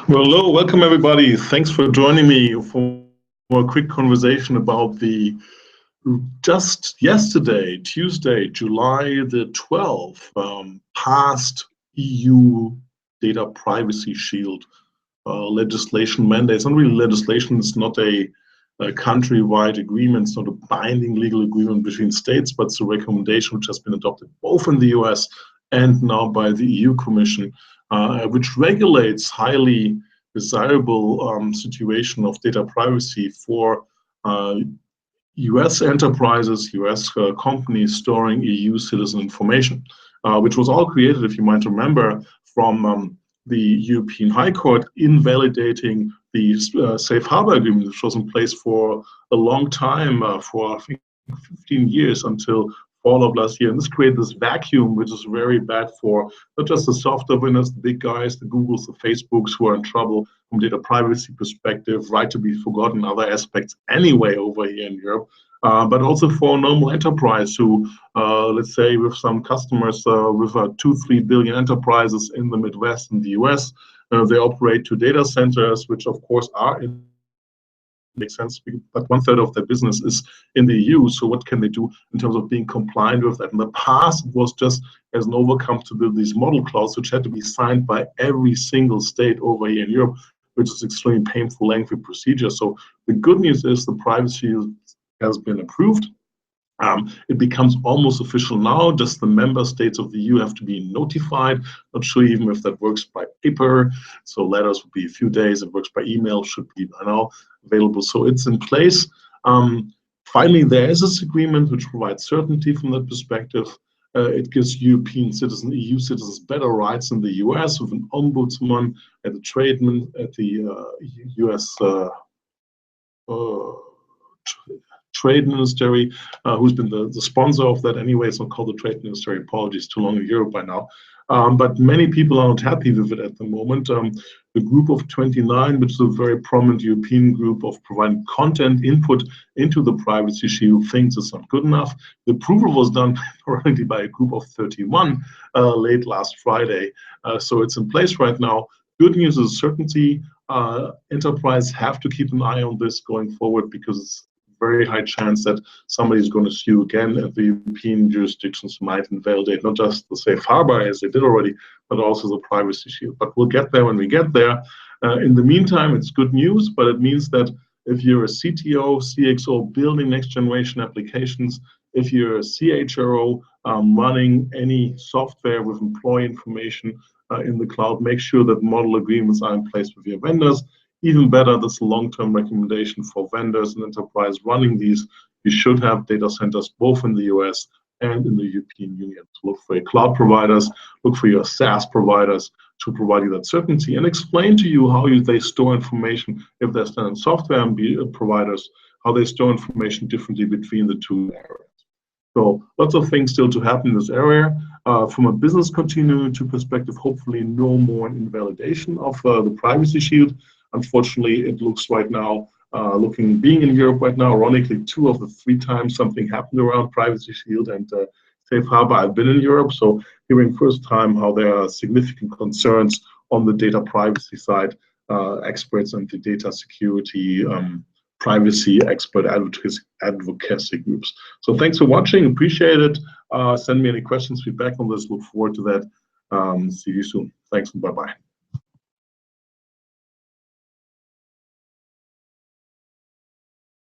Well, hello, welcome everybody. Thanks for joining me for a quick conversation about the just yesterday, Tuesday, July the 12th, passed EU Data Privacy Shield legislation mandate. It's not really legislation, it's not a country-wide agreement, it's not a binding legal agreement between states, but it's a recommendation which has been adopted both in the US and now by the EU Commission, which regulates highly desirable situation of data privacy for US enterprises, US companies storing EU citizen information, which was all created, if you might remember, from the European High Court invalidating the Safe Harbor Agreement, which was in place for a long time, for I think 15 years until fall of last year. And this created this vacuum, which is very bad for not just the software winners, the big guys, the Googles, the Facebooks, who are in trouble from data privacy perspective, right to be forgotten, other aspects anyway over here in Europe, but also for normal enterprise who, let's say with some customers with 2-3 billion enterprises in the Midwest in the US, they operate 2 data centers, which of course are in makes sense, but 1/3 of their business is in the EU. So what can they do in terms of being compliant with that? In the past, it was just as an overcome to build these model clouds, which had to be signed by every single state over here in Europe, which is extremely painful, lengthy procedure. So the good news is the privacy has been approved. It becomes almost official now. Just the member states of the EU have to be notified. Not sure even if that works by paper. So letters would be a few days. It works by email, should be by now available. So it's in place. Finally, there is this agreement which provides certainty from that perspective. It gives European citizens, EU citizens, better rights in the US with an ombudsman at the US Trade Ministry, who's been the sponsor of that anyway. It's not called the Trade Ministry, apologies, too long in Europe by now. But many people are not happy with it at the moment. The group of 29, which is a very prominent European group of providing content input into the privacy shield, thinks it's not good enough. The approval was done already by a group of 31 late last Friday. So it's in place right now. Good news is certainty. Enterprise have to keep an eye on this going forward because it's very high chance that somebody is going to sue again, and the European jurisdictions might invalidate not just the safe harbor as they did already, but also the privacy shield. But we'll get there when we get there. In the meantime, it's good news, but it means that if you're a CTO, CxO building next generation applications, if you're a CHRO running any software with employee information in the cloud, make sure that model agreements are in place with your vendors. Even better, this long-term recommendation for vendors and enterprise running these. You should have data centers both in the US and in the European Union. So look for your cloud providers, look for your SaaS providers to provide you that certainty and explain to you how they store information if they're standard software providers, how they store information differently between the two areas. So lots of things still to happen in this area. From a business continuity perspective, hopefully no more invalidation of the privacy shield. Unfortunately, it looks right now, being in Europe right now, ironically, 2 of the 3 times something happened around privacy shield and safe harbor, I've been in Europe. So hearing first time how there are significant concerns on the data privacy side, experts and the data security, privacy expert advocacy groups. So thanks for watching, appreciate it. Send me any questions, feedback on this, look forward to that. See you soon. Thanks and bye-bye.